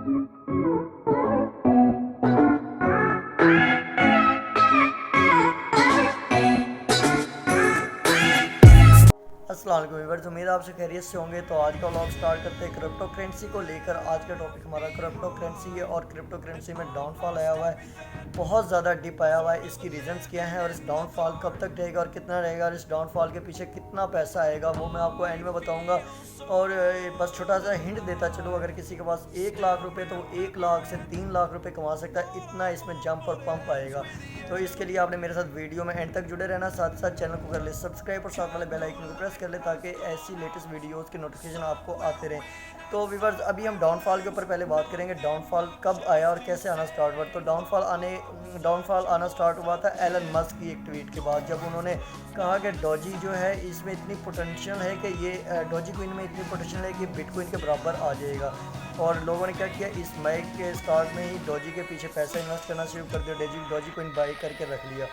अस्सलाम वालेकुम व्यूअर्स, उम्मीद आपसे खैरियत से होंगे। तो आज का व्लॉग स्टार्ट करते हैं क्रिप्टो करेंसी को लेकर। आज का टॉपिक हमारा क्रिप्टो करेंसी है और क्रिप्टो करेंसी में डाउनफॉल आया हुआ है, बहुत ज़्यादा डिप आया हुआ है। इसकी रीजंस क्या हैं और इस डाउनफॉल कब तक रहेगा और कितना रहेगा और इस डाउनफॉल के पीछे कितना पैसा आएगा, वो मैं आपको एंड में बताऊँगा। और बस छोटा सा हिंट देता चलो, अगर किसी के पास 1 लाख रुपए तो वो 1 लाख से 3 लाख रुपए कमा सकता है, इतना इसमें जंप और पंप आएगा। तो इसके लिए आपने मेरे साथ वीडियो में एंड तक जुड़े रहना, साथ साथ चैनल को कर ले सब्सक्राइब और साथ वाले बेल आइकन को प्रेस कर ले ताकि ऐसी लेटेस्ट वीडियोस के नोटिफिकेशन आपको आते रहें। तो व्यूअर्स, अभी हम डाउनफॉल के ऊपर पहले बात करेंगे। डाउनफॉल कब आया और कैसे आना स्टार्ट हुआ। तो डाउनफॉल आना स्टार्ट हुआ था एलन मस्क की एक ट्वीट के बाद, जब उन्होंने कहा कि डॉजी जो है इसमें इतनी पोटेंशियल है कि ये डॉजी कोइन में इतनी पोटेंशियल है कि बिटकॉइन के बराबर आ जाएगा। और लोगों ने क्या किया, इस मई के स्टार्ट में ही डॉजी के पीछे पैसा इन्वेस्ट करना शुरू कर दिया, डॉजी कोइन बाई करके रख लिया।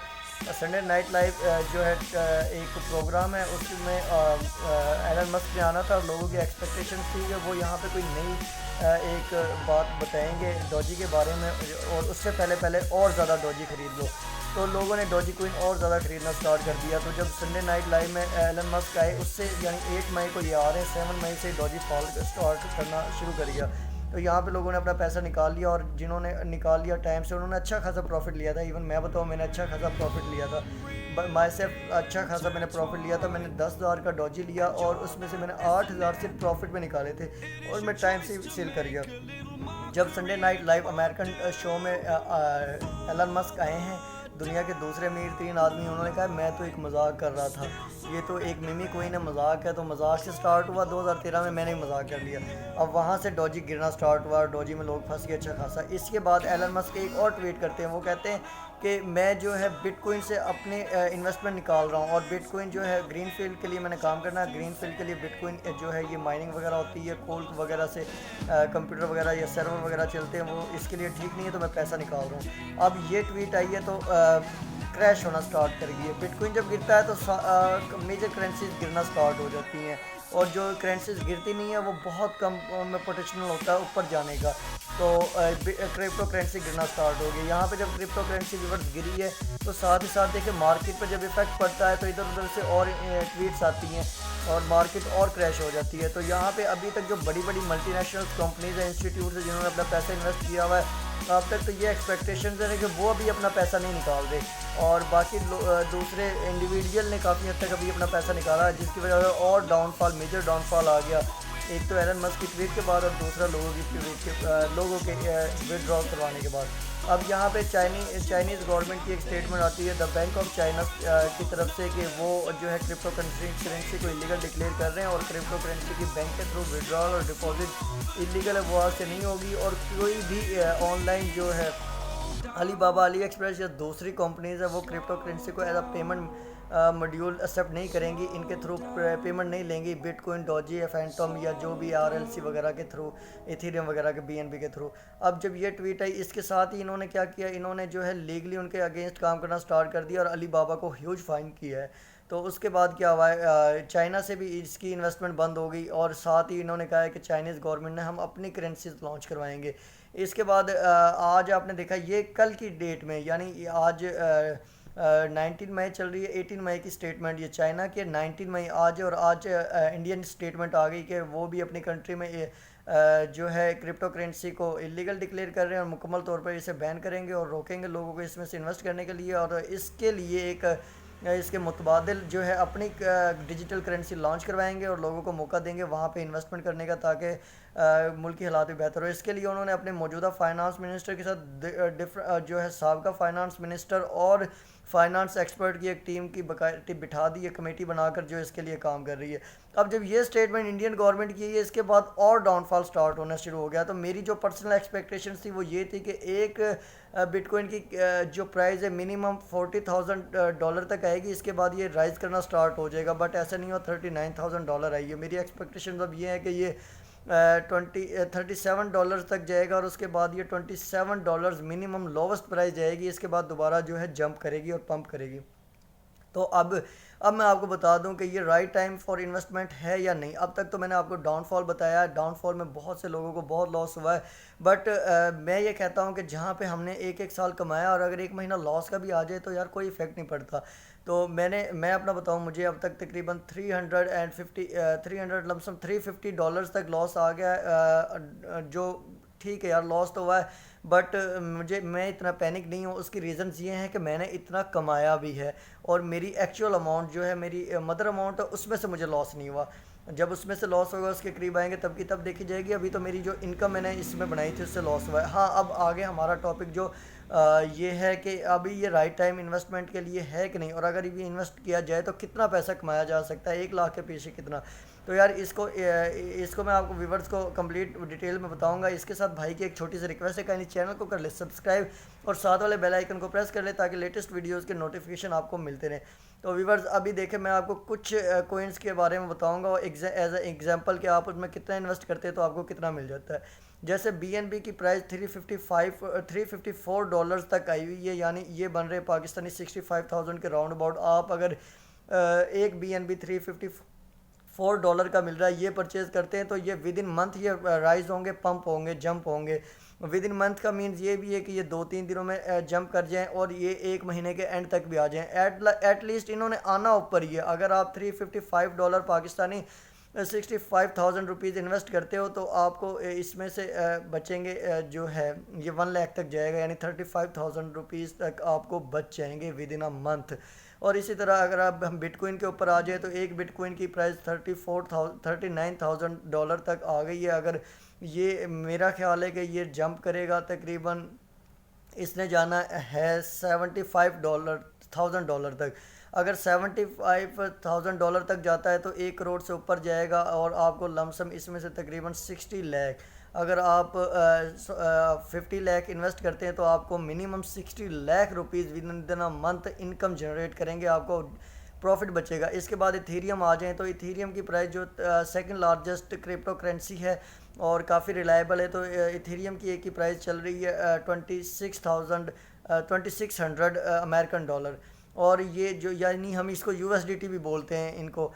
संडे नाइट लाइव जो है एक प्रोग्राम है, उसमें एलन मस्क ने आना था और लोगों की एक्सपेक्टेशन थी कि वो यहाँ पे कोई नई एक बात बताएंगे डॉजी के बारे में, और उससे पहले और ज़्यादा डॉजी ख़रीद लो। तो लोगों ने डॉजी कोइन और ज़्यादा ख़रीदना स्टार्ट कर दिया। तो जब संडे नाइट लाइव में एलन मस्क आए, उससे यानी 8 मई को ये आ रहे हैं, 7 मई से डॉजी फॉल स्टार्ट करना शुरू कर दिया। तो यहाँ पे लोगों ने अपना पैसा निकाल लिया, और जिन्होंने निकाल लिया टाइम से उन्होंने अच्छा खासा प्रॉफिट लिया था। इवन मैं बताऊँ, मैंने अच्छा खासा प्रॉफिट लिया था, माई से अच्छा खासा मैंने प्रॉफिट लिया था। मैंने 10,000 का डॉजी लिया और उसमें से मैंने 8,000 सिर्फ प्रॉफिट में निकाले थे, और मैं टाइम से सेल कर गया। जब Sunday night live American show में एलन मस्क आए हैं, दुनिया के दूसरे अमीर 3 आदमी, उन्होंने कहा मैं तो एक मजाक कर रहा था, ये तो एक मिमी कोइन है, मजाक है। तो मजाक से स्टार्ट हुआ, 2013 में मैंने मजाक कर लिया। अब वहाँ से डॉजी गिरना स्टार्ट हुआ, डॉजी में लोग फंस गए अच्छा खासा। इसके बाद एलन मस्क एक और ट्वीट करते हैं, वो कहते हैं कि मैं जो है बिटकॉइन से अपने इन्वेस्टमेंट निकाल रहा हूँ, और बिटकॉइन जो है ग्रीन फील्ड के लिए मैंने काम करना है। ग्रीन फील्ड के लिए बिटकॉइन जो है ये माइनिंग वगैरह होती है, कोल वगैरह से कंप्यूटर वगैरह या सर्वर वगैरह चलते हैं, वो इसके लिए ठीक नहीं है, तो मैं पैसा निकाल रहा हूँ। अब ये ट्वीट आई है तो क्रैश होना स्टार्ट कर गई है। बिटकॉइन जब गिरता है तो मेजर करेंसीज गिरना स्टार्ट हो जाती हैं, और जो करेंसीज गिरती नहीं है वो बहुत कम में पोटेंशियल होता है ऊपर जाने का। तो क्रिप्टो करेंसी गिरना स्टार्ट हो गई। यहाँ पे जब क्रिप्टो करेंसी रिवर्स गिरी है, तो साथ ही साथ देखिए मार्केट पर जब इफेक्ट पड़ता है तो इधर उधर से और ट्वीट्स आती हैं और मार्केट और क्रैश हो जाती है। तो यहाँ पे अभी तक जो बड़ी बड़ी मल्टीनेशनल कंपनीज हैं, इंस्टीट्यूट है, जिन्होंने अपना पैसा इन्वेस्ट किया हुआ है, अब तक तो ये एक्सपेक्टेशन है कि वो अभी अपना पैसा नहीं निकाल रहे, और बाकी दूसरे इंडिविजुअल ने काफ़ी हद तक अभी अपना पैसा निकाला है, जिसकी वजह से और डाउनफॉल, मेजर डाउनफॉल आ गया। एक तो एलन मस्क की ट्वीट के बाद, और दूसरा लोगों के विड्रॉल करवाने के बाद। अब यहाँ पे चाइनीज़ गवर्नमेंट की एक स्टेटमेंट आती है द बैंक ऑफ चाइना की तरफ से कि वो जो है क्रिप्टो करेंसी को इलीगल डिक्लेयर कर रहे हैं, और क्रिप्टो करेंसी की बैंक के थ्रू विड्रॉल और डिपॉजिट इलीगल है, वो आज से नहीं होगी। और कोई भी ऑनलाइन जो है अली बाबा, अली एक्सप्रेस या दूसरी कंपनीज़ है, वो क्रिप्टो करेंसी को as a payment module accept नहीं करेंगी, इनके थ्रू पेमेंट नहीं लेंगी, बिटकॉइन, डॉजी या फैंटम या जो भी आरएलसी वगैरह के थ्रू, इथेरियम वगैरह के बीएनबी के थ्रू। अब जब ये ट्वीट आई, इसके साथ ही इन्होंने क्या किया, इन्होंने जो है लीगली उनके अगेंस्ट काम करना स्टार्ट कर दिया और अली बाबा को ह्यूज फाइन किया है। तो उसके बाद क्या हुआ है, चाइना से भी इसकी इन्वेस्टमेंट बंद हो गई, और साथ ही इन्होंने कहा है कि चाइनीज़ गवर्नमेंट ने हम अपनी करेंसीज लॉन्च करवाएंगे। इसके बाद आज आपने देखा, ये कल की डेट में, यानी आज 19 मई चल रही है, 18 मई की स्टेटमेंट ये चाइना की, 19 मई आज, और आज इंडियन स्टेटमेंट आ गई कि वो भी अपनी कंट्री में जो है क्रिप्टो करेंसी को इलीगल डिक्लेयर कर रहे हैं, और मुकम्मल तौर पर इसे बैन करेंगे और रोकेंगे लोगों को इसमें से इन्वेस्ट करने के लिए। और इसके लिए एक इसके मुतबादिल जो है अपनी डिजिटल करेंसी लॉन्च करवाएंगे और लोगों को मौका देंगे वहाँ पे इन्वेस्टमेंट करने का, ताकि मुल्क की हालात भी बेहतर हो। इसके लिए उन्होंने अपने मौजूदा फाइनेंस मिनिस्टर के साथ जो है साबिका फाइनेंस मिनिस्टर और फाइनेंस एक्सपर्ट की एक टीम की बकायदा बिठा दी है, कमेटी बनाकर, जो इसके लिए काम कर रही है। अब जब ये स्टेटमेंट इंडियन गवर्नमेंट की है, इसके बाद और डाउनफॉल स्टार्ट होना शुरू हो गया। तो मेरी जो पर्सनल एक्सपेक्टेशंस थी वो ये थी कि एक बिटकॉइन की जो प्राइस है मिनिमम $40,000 तक आएगी, इसके बाद ये राइज़ करना स्टार्ट हो जाएगा, बट ऐसा नहीं हुआ, $39,000 आई है। मेरी एक्सपेक्टेशन अब ये है कि ये $37 तक जाएगा, और उसके बाद ये $27 मिनिमम लोवेस्ट प्राइस जाएगी, इसके बाद दोबारा जो है जंप करेगी और पंप करेगी। तो अब मैं आपको बता दूं कि ये राइट टाइम फॉर इन्वेस्टमेंट है या नहीं। अब तक तो मैंने आपको डाउनफॉल बताया है, डाउनफॉल में बहुत से लोगों को बहुत लॉस हुआ है। बट मैं ये कहता हूँ कि जहाँ पे हमने एक एक साल कमाया और अगर एक महीना लॉस का भी आ जाए तो यार कोई इफेक्ट नहीं पड़ता। तो मैं अपना बताऊँ, मुझे अब तक तकरीबन 350 लमसम $350 तक लॉस आ गया जो ठीक है यार, लॉस तो हुआ है। बट मैं इतना पैनिक नहीं हूँ। उसकी रीज़न्स ये हैं कि मैंने इतना कमाया भी है और मेरी एक्चुअल अमाउंट जो है, मेरी मदर अमाउंट है, उसमें से मुझे लॉस नहीं हुआ। जब उसमें से लॉस होगा उसके करीब आएंगे तब की तब देखी जाएगी। अभी तो मेरी जो इनकम मैंने इसमें बनाई थी उससे लॉस हुआ है। हाँ, अब आगे हमारा टॉपिक जो ये है कि अभी ये राइट टाइम इन्वेस्टमेंट के लिए है कि नहीं, और अगर ये इन्वेस्ट किया जाए तो कितना पैसा कमाया जा सकता है, 1 लाख के पीछे कितना। तो यार इसको मैं आपको व्यूवर्स को कंप्लीट डिटेल में बताऊंगा। इसके साथ भाई की एक छोटी सी रिक्वेस्ट है, कहीं चैनल को कर ले सब्सक्राइब और साथ वाले बेल आइकन को प्रेस कर ले ताकि लेटेस्ट वीडियोस के नोटिफिकेशन आपको मिलते रहें। तो व्यूवर्स अभी देखें, मैं आपको कुछ कोइंस के बारे में बताऊंगा और एज एग्जांपल कि आप उसमें कितना इन्वेस्ट करते हैं तो आपको कितना मिल जाता है। जैसे BNB की प्राइस $354 तक आई हुई है, यानी ये बन रहे पाकिस्तानी 65,000 के राउंड अबाउट। आप अगर एक BNB $354 का मिल रहा है, ये परचेज़ करते हैं तो ये विद इन मंथ ये राइज होंगे, पंप होंगे, जंप होंगे। विद इन मंथ का मीन्स ये भी है कि ये 2-3 दिनों में जंप कर जाएं और ये 1 महीने के एंड तक भी आ जाएं। एटलीस्ट इन्होंने आना ऊपर ही है। अगर आप $355 पाकिस्तानी 65,000 रुपीज़ इन्वेस्ट करते हो तो आपको इसमें से बचेंगे जो है ये 1 लाख तक जाएगा, यानी 35,000 रुपीज़ तक आपको बच जाएंगे विद इन अ मंथ। और इसी तरह अगर आप हम बिटकॉइन के ऊपर आ जाए तो एक बिटकॉइन की प्राइस 39,000 तक आ गई है। अगर ये मेरा ख्याल है कि ये जंप करेगा, तकरीबन इसने जाना है $75,000 तक। अगर $75,000 तक जाता है तो 1 करोड़ से ऊपर जाएगा और आपको लमसम इसमें से तकरीबन 60 लाख। अगर आप 50 लाख इन्वेस्ट करते हैं तो आपको minimum 60 lakh rupees with in a month income generate करेंगे, आपको प्रॉफिट बचेगा। इसके बाद इथीरियम आ जाएँ तो इथीरियम की प्राइस जो सेकंड लार्जेस्ट क्रिप्टो करेंसी है और काफ़ी रिलायबल है, तो इथीरियम की एक की प्राइस चल रही है 2600 अमेरिकन डॉलर। और ये जो, यानी हम इसको USDT भी बोलते हैं इनको,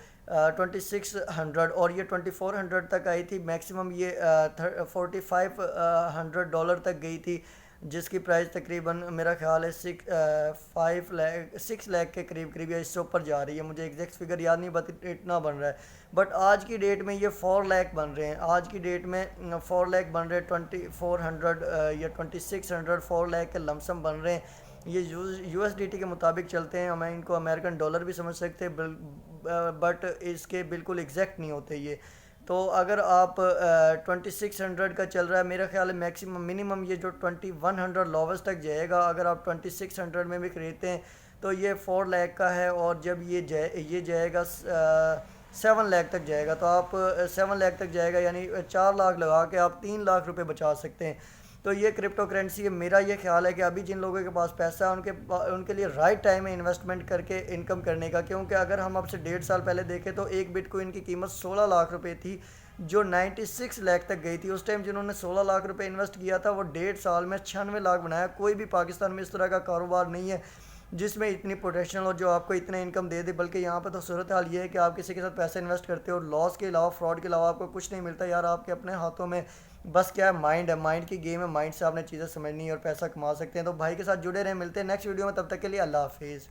2600, और ये 2400 तक आई थी मैक्सिमम। ये $4,500 तक गई थी, जिसकी प्राइस तकरीबन मेरा ख्याल है 6 लाख के करीब करीब या इससे ऊपर जा रही है। मुझे एग्जैक्ट फिगर याद नहीं, बट इतना बन रहा है। बट आज की डेट में ये 4 लाख बन रहे हैं। आज की डेट में 4 लाख बन रहे हैं, 2400 या 2600, 4 लाख के लमसम बन रहे हैं। ये USDT के मुताबिक चलते हैं, हमें इनको अमेरिकन डॉलर भी समझ सकते हैं, बट इसके बिल्कुल एग्जैक्ट नहीं होते ये। तो अगर आप 2600 का चल रहा है, मेरा ख्याल है मैक्सिमम मिनिमम ये जो 2100 लोवेस्ट तक जाएगा। अगर आप 2600 में भी खरीदते हैं तो ये 4 लाख का है, और जब ये जाएगा 7 लाख तक जाएगा तो आप 7 लाख तक जाएगा, यानी 4 लाख लगा के आप 3 लाख रुपए बचा सकते हैं। तो ये क्रिप्टो करेंसी है। मेरा ये ख्याल है कि अभी जिन लोगों के पास पैसा है उनके लिए राइट टाइम है इन्वेस्टमेंट करके इनकम करने का, क्योंकि अगर हम अब से 1.5 साल पहले देखें तो एक बिटकॉइन की कीमत 16 लाख रुपए थी, जो 96 लाख तक गई थी। उस टाइम जिन्होंने 16 लाख रुपए इन्वेस्ट किया था वो 1.5 साल में 96 लाख बनाया। कोई भी पाकिस्तान में इस तरह का कारोबार नहीं है जिसमें इतनी पोटेंशियल हो, जो आपको इतने इनकम दे दे। बल्कि यहाँ पर तो सूरत हाल ये है कि आप किसी के साथ पैसा इन्वेस्ट करते हो, लॉस के अलावा, फ्रॉड के अलावा आपको कुछ नहीं मिलता यार। आपके अपने हाथों में बस क्या है, माइंड है, माइंड की गेम है। माइंड से आपने चीज़ें समझनी है और पैसा कमा सकते हैं। तो भाई के साथ जुड़े रहें, मिलते हैं नेक्स्ट वीडियो में, तब तक के लिए अल्लाह हाफिज़।